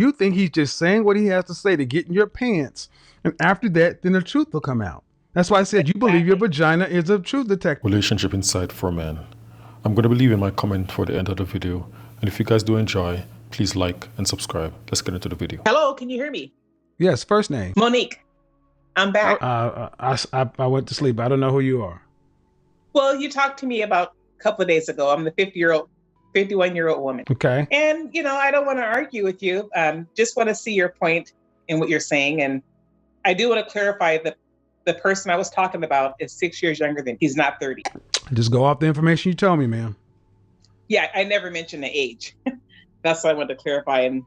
You think he's just saying what he has to say to get in your pants. And after that, then the truth will come out. That's why I said you believe your vagina is a truth detector. Relationship Insight for Men. I'm going to be leaving my comment for the end of the video. And if you guys do enjoy, please like and subscribe. Let's get into the video. Hello, can you hear me? Yes, first name. Monique. I'm back. I went to sleep. I don't know who you are. Well, you talked to me about a couple of days ago. I'm the 51-year-old woman. Okay. And, I don't want to argue with you. Just want to see your point in what you're saying. And I do want to clarify that the person I was talking about is 6 years younger than me. He's not 30. Just go off the information you told me, ma'am. Yeah, I never mentioned the age. That's what I wanted to clarify. And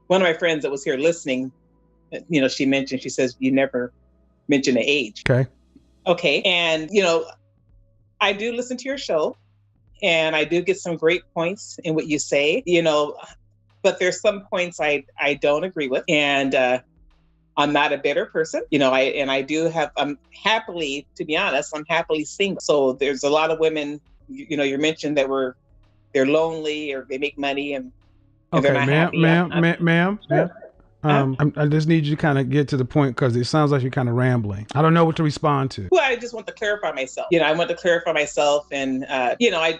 one of my friends that was here listening, she says, you never mention the age. Okay. And, I do listen to your show and I do get some great points in what you say, but there's some points I don't agree with. And I'm not a bitter person, I'm happily, to be honest, I'm happily single. So there's a lot of women, you mentioned that they're lonely or they make money and they're not happy. Ma'am. Sure. I just need you to kind of get to the point because it sounds like you're kind of rambling. I don't know what to respond to. Well, I just want to clarify myself. I want to clarify myself, and I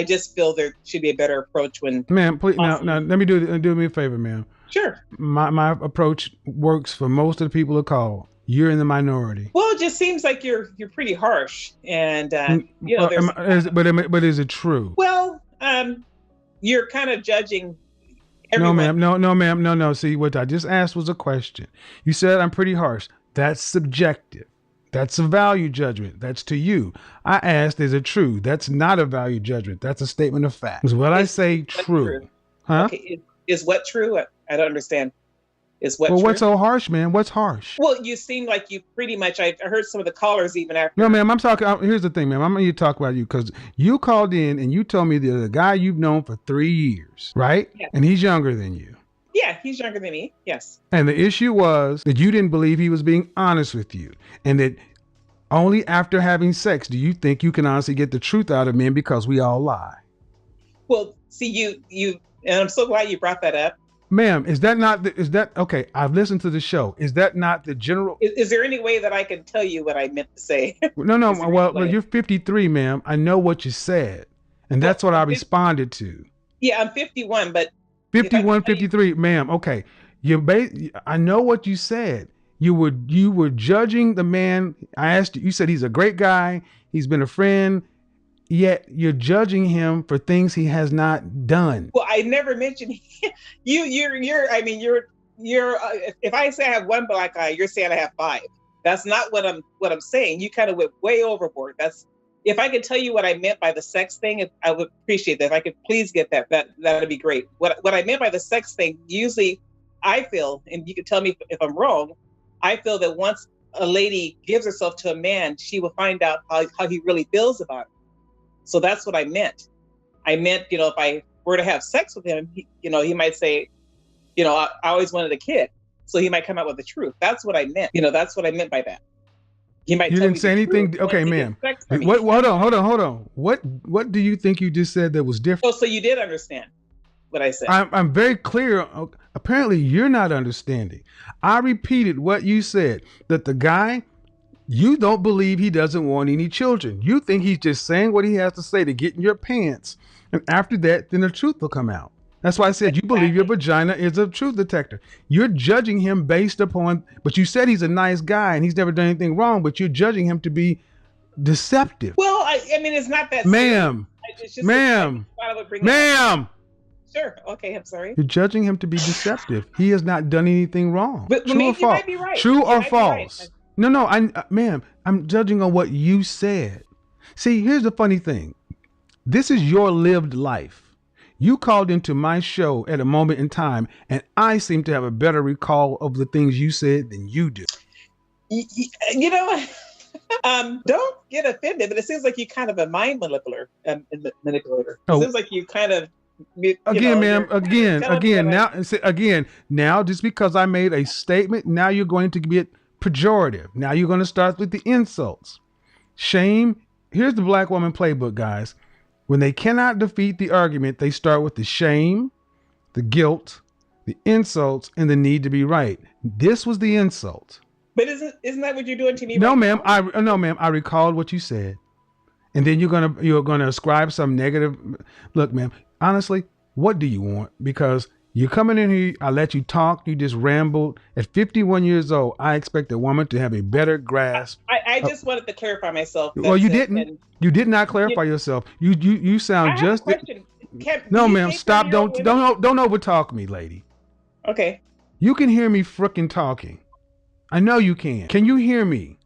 just feel there should be a better approach when. Ma'am, please now let me do me a favor, ma'am. Sure. My approach works for most of the people who call. You're in the minority. Well, it just seems like you're pretty harsh, and but is it true? Well, you're kind of judging. Everyone. No, ma'am. No. See, what I just asked was a question. You said I'm pretty harsh. That's subjective. That's a value judgment. That's to you. I asked, is it true? That's not a value judgment. That's a statement of fact. Is what I say true? Huh? Okay. Is what true? I don't understand. Is what well, true? What's so harsh, man? What's harsh? Well, you seem like you pretty much, I heard some of the callers even after. No, ma'am, I'm talking, here's the thing, ma'am. I'm going to talk about you because you called in and you told me there's a guy you've known for 3 years, right? Yes. And he's younger than you. Yeah, he's younger than me. Yes. And the issue was that you didn't believe he was being honest with you. And that only after having sex do you think you can honestly get the truth out of men because we all lie. Well, see, you, and I'm so glad you brought that up. Ma'am, is that okay? I've listened to the show. Is that not the general? Is there any way that I can tell you what I meant to say? No. Well, you're 53, ma'am. I know what you said. And that's what I responded to. Yeah, I'm 51, but 51, 53, ma'am. Okay. I know what you said. You were judging the man. I asked you, you said he's a great guy. He's been a friend. Yet you're judging him for things he has not done. Well, I never mentioned you're. If I say I have one black eye, you're saying I have 5. That's not what I'm saying. You kind of went way overboard. If I could tell you what I meant by the sex thing, I would appreciate that. If I could please get that would be great. What I meant by the sex thing, usually I feel, and you can tell me if I'm wrong, I feel that once a lady gives herself to a man, she will find out how he really feels about it. So that's what I meant. I meant, if I were to have sex with him, he might say, I always wanted a kid. So he might come out with the truth. That's what I meant. That's what I meant by that. He might. You didn't say anything. Okay, ma'am. Hold on. What do you think you just said that was different? Oh, so you did understand what I said. I'm very clear. Apparently, you're not understanding. I repeated what you said, that the guy. You don't believe he doesn't want any children. You think he's just saying what he has to say to get in your pants. And after that, then the truth will come out. That's why I said you believe your vagina is a truth detector. You're judging him based upon, but you said he's a nice guy and he's never done anything wrong, but you're judging him to be deceptive. Well, I mean, it's not that. Ma'am. Sure. Okay, I'm sorry. You're judging him to be deceptive. He has not done anything wrong. But true or false? Might be right. True or false? Right. No, ma'am, I'm judging on what you said. See, here's the funny thing. This is your lived life. You called into my show at a moment in time, and I seem to have a better recall of the things you said than you do. Don't get offended, but it seems like you kind of a mind manipulator. It seems like you kind of. Now, just because I made a statement, now you're going to get pejorative. Now you're going to start with the insults. Shame. Here's the black woman playbook, guys. When they cannot defeat the argument, they start with the shame, the guilt, the insults, and the need to be right. This was the insult. But isn't that what you're doing to me? No, right ma'am. now? No, ma'am. I recalled what you said, and then you're gonna ascribe some negative. Look, ma'am. Honestly, what do you want? Because you're coming in here. I let you talk. You just rambled. At 51 years old, I expect a woman to have a better grasp. I just wanted to clarify myself. Well, you didn't. You did not clarify yourself. You sound I just. have a question. No, ma'am. Stop. Don't overtalk me, lady. Okay. You can hear me frickin' talking. I know you can. Can you hear me?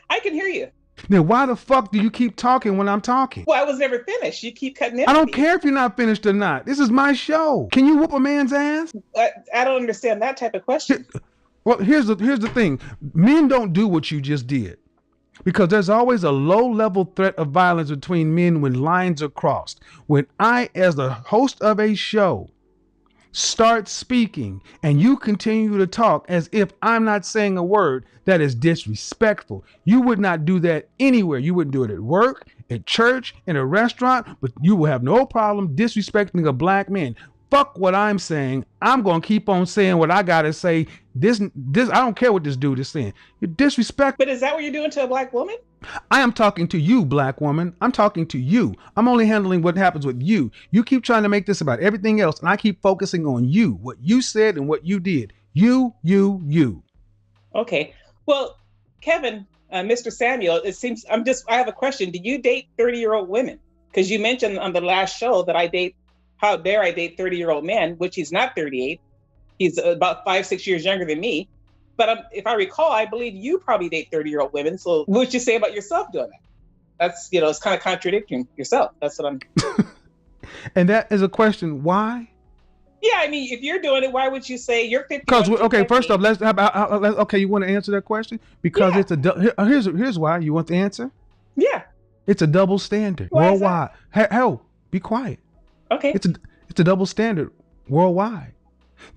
I can hear you. Then why the fuck do you keep talking when I'm talking? Well, I was never finished. You keep cutting in. I don't care if you're not finished or not. This is my show. Can you whoop a man's ass? I don't understand that type of question. Well, here's the thing. Men don't do what you just did. Because there's always a low-level threat of violence between men when lines are crossed. When I, as the host of a show, start speaking and you continue to talk as if I'm not saying a word, that is disrespectful. You would not do that anywhere. You wouldn't do it at work, at church, in a restaurant, but you will have no problem disrespecting a black man. Fuck what I'm saying. I'm going to keep on saying what I got to say. This, I don't care what this dude is saying. You're disrespectful. But is that what you're doing to a black woman? I am talking to you, black woman. I'm talking to you. I'm only handling what happens with you. You keep trying to make this about everything else, and I keep focusing on you, what you said and what you did. You. Okay. Well, Kevin, Mr. Samuel, it seems I have a question. Do you date 30-year-old women? Because you mentioned on the last show that how dare I date 30-year-old men, which he's not 38. He's about 5-6 years younger than me. But if I recall, I believe you probably date 30-year-old women. So what would you say about yourself doing that? That's, it's kind of contradicting yourself. That's what I'm. And that is a question. Why? Yeah, I mean, if you're doing it, why would you say you're 50? Because okay, first off, okay. You want to answer that question? Because it's here's why. You want the answer? Yeah. It's a double standard worldwide. Hell, be quiet. Okay. It's a double standard worldwide.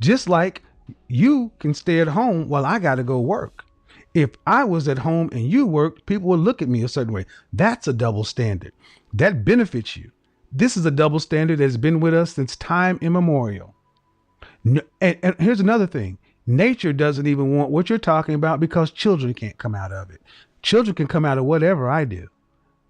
Just like you can stay at home while I got to go work. If I was at home and you worked, people would look at me a certain way. That's a double standard. That benefits you. This is a double standard that's been with us since time immemorial. And here's another thing. Nature doesn't even want what you're talking about because children can't come out of it. Children can come out of whatever I do.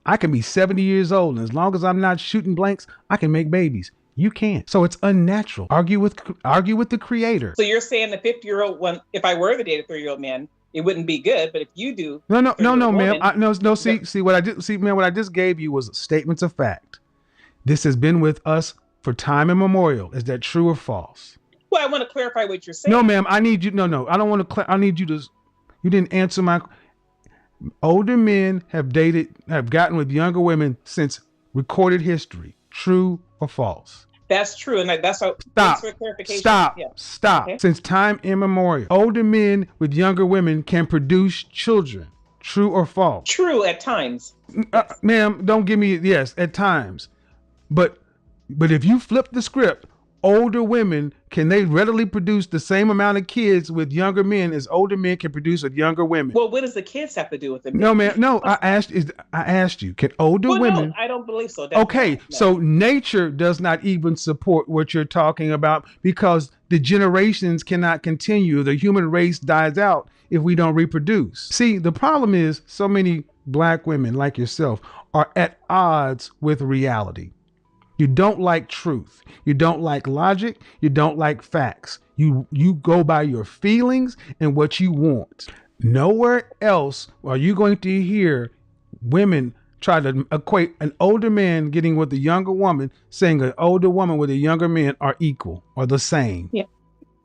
I can be 70 years old, and as long as I'm not shooting blanks, I can make babies. You can't. So it's unnatural. Argue with the creator. So you're saying the 50-year-old one, if I were to date a 30-year-old man, it wouldn't be good. But if you do, no, ma'am. See what I just gave you was statements of fact. This has been with us for time immemorial. Is that true or false? Well, I want to clarify what you're saying. No, ma'am. I need you. No. I don't want to. I need you to. You didn't answer my. Older men have gotten with younger women since recorded history. True or false? That's true, and that's how. Stop. For clarification. Stop. Yeah. Stop. Okay. Since time immemorial, older men with younger women can produce children. True or false? True at times. Ma'am, don't give me yes at times, but if you flip the script, older women, can they readily produce the same amount of kids with younger men as older men can produce with younger women? Well, what does the kids have to do with it? No, ma'am. No, I asked you, can older women? No, I don't believe so. Okay, so nature does not even support what you're talking about because the generations cannot continue. The human race dies out if we don't reproduce. See, the problem is so many black women like yourself are at odds with reality. You don't like truth. You don't like logic. You don't like facts. You go by your feelings and what you want. Nowhere else are you going to hear women try to equate an older man getting with a younger woman, saying an older woman with a younger man are equal or the same. Yeah.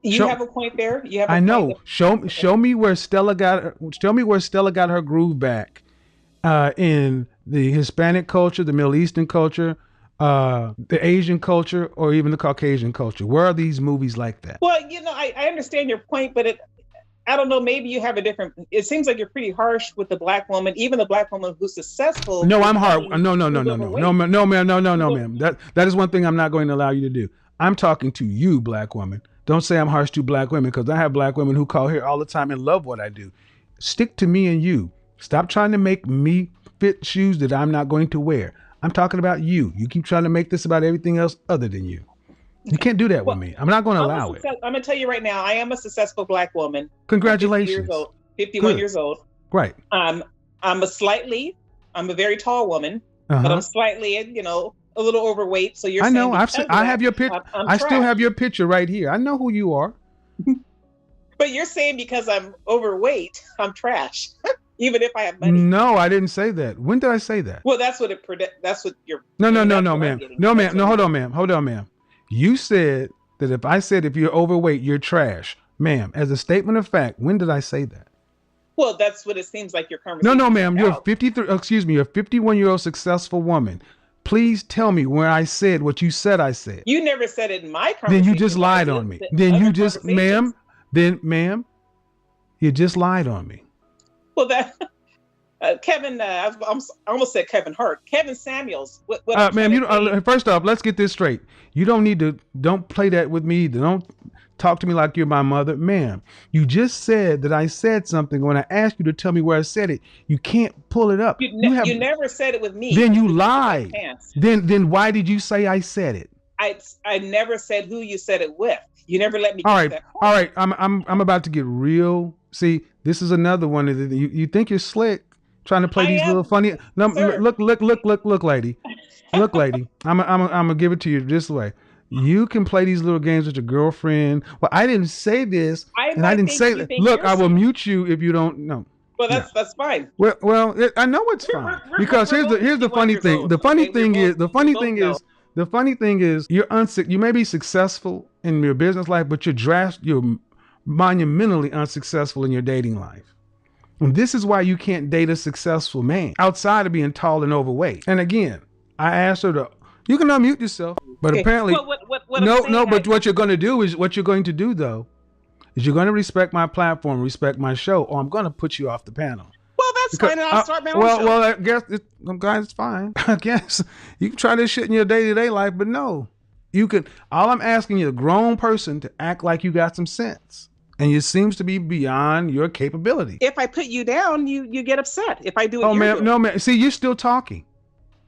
You have a point there. I know. Show me where Stella got her groove back in the Hispanic culture, the Middle Eastern culture, the Asian culture, or even the Caucasian culture. Where are these movies like that? Well, I understand your point, but I don't know, maybe you have a different, it seems like you're pretty harsh with the black woman, even the black woman who's successful. No, I'm hard. No, ma'am. That is one thing I'm not going to allow you to do. I'm talking to you, black woman. Don't say I'm harsh to black women, because I have black women who call here all the time and love what I do. Stick to me and you. Stop trying to make me fit shoes that I'm not going to wear. I'm talking about you. You keep trying to make this about everything else other than you. You can't do that with Well, me. I'm not going to I'm allow it. I'm gonna tell you right now. I am a successful Black woman. I'm 50 years Congratulations. old. 51 Good. years old. Right. I'm a very tall woman, but I'm Uh-huh. slightly, a little overweight. So you're I saying know. because of I that, have your picture. I'm I still trash. have your picture right here. I know who you are. But you're saying because I'm overweight, I'm trash, even if I have money. No, I didn't say that. When did I say that? Well, that's what that's what you're. No, I no, mean, no, that's no, what I'm ma'am. getting. No, That's ma'am. what No, I'm hold on, getting. ma'am. Hold on, ma'am. You said that if I said if you're overweight, you're trash. Ma'am, as a statement of fact, when did I say that? Well, that's what it seems like your No, conversation no, is ma'am. You're a about. 53, excuse me, you're a 51-year-old successful woman. Please tell me where I said what you said I said. You never said it in my Then you conversation, just but I lied did on me. the Then other you just, conversations. ma'am, you just lied on me. Well, that Kevin, I almost said Kevin Hart. Kevin Samuels. What I'm Ma'am, trying to say. first off, let's get this straight. You don't play that with me. Don't talk to me like you're my mother. Ma'am, you just said that I said something. When I asked you to tell me where I said it, you can't pull it up. You never said it with me. Then Just you to give that lied. chance. Then why did you say I said it? I never said who you said it with. You never let me All get right, to that point. all right. I'm about to get real. See, this is another one. You think you're slick, trying to play I these little am, funny. No, sir. look, lady. Look, lady. I'm gonna give it to you this way. You can play these little games with your girlfriend. Well, I didn't say this, I and I might didn't think say you that. think Look, you're I will slick. mute you if you don't know. Well, Yeah. that's fine. I know it's fine because We're both here's the 51 funny years thing. old. The funny Okay, thing is know. the funny thing is you may be successful in your business life, but you're monumentally unsuccessful in your dating life. And this is why you can't date a successful man outside of being tall and overweight. And again, I asked her you can unmute yourself, but Okay. apparently Well, what I'm saying, but what you're going to do is you're going to respect my platform, respect my show, or I'm going to put you off the panel. well, that's Because, fine, and I'll start my own show. well, I guess guys, it's fine. I guess you can try this shit in your day-to-day life, but no, you can. All I'm asking you, a grown person, to act like you got some sense, and it seems to be beyond your capability. If I put you down, you get upset. If I do it, Oh, ma'am, no, ma'am. See, you're still talking.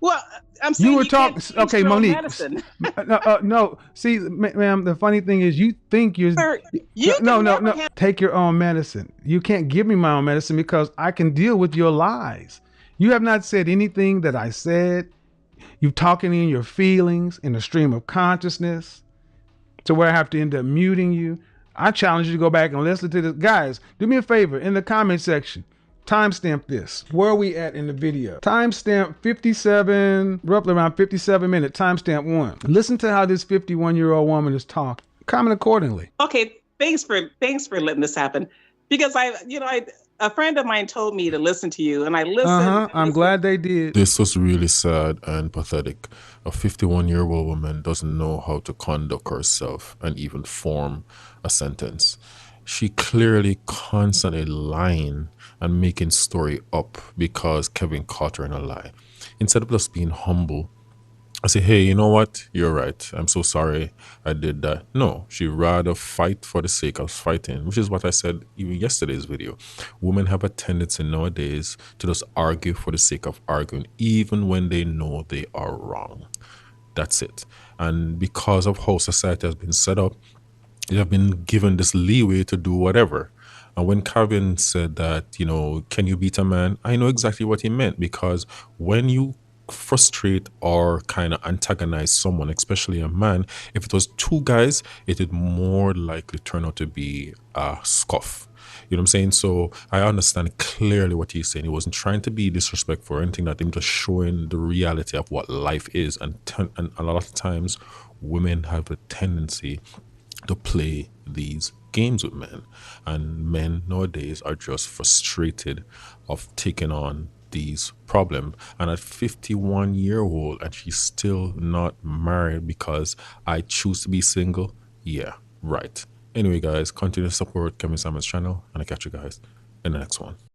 Well, I'm saying You were talking. Okay, Monique. No, see, ma'am. The funny thing is, you think you're. Sir, No. Take your own medicine. You can't give me my own medicine because I can deal with your lies. You have not said anything that I said. You're talking in your feelings, in a stream of consciousness, to where I have to end up muting you. I challenge you to go back and listen to this. Guys, do me a favor in the comment section. Timestamp this. Where are we at in the video? Timestamp 57, roughly around 57 minutes. Timestamp 1. Listen to how this 51-year-old woman is talking. Comment accordingly. Okay, thanks for letting this happen, because a friend of mine told me to listen to you, and I listened. I'm glad they did. This was really sad and pathetic. A 51-year-old woman doesn't know how to conduct herself and even form a sentence. She clearly constantly lying and making story up because Kevin caught her in a lie. Instead of just being humble, I say, hey, you know what? You're right. I'm so sorry I did that. No, she rather fight for the sake of fighting, which is what I said even yesterday's video. Women have a tendency nowadays to just argue for the sake of arguing, even when they know they are wrong. That's it. And because of how society has been set up, they have been given this leeway to do whatever. And when Kevin said that, can you beat a man? I know exactly what he meant, because when you frustrate or kind of antagonize someone, especially a man, if it was two guys, it would more likely turn out to be a scuff. You know what I'm saying? So I understand clearly what he's saying. He wasn't trying to be disrespectful or anything like that. Him just showing the reality of what life is. And a lot of times women have a tendency to play these games with men, and men nowadays are just frustrated of taking on these problems. And at 51-year-old, and she's still not married because I choose to be single. Yeah, right. Anyway, guys, continue to support Kevin Samuel's channel, and I'll catch you guys in the next one.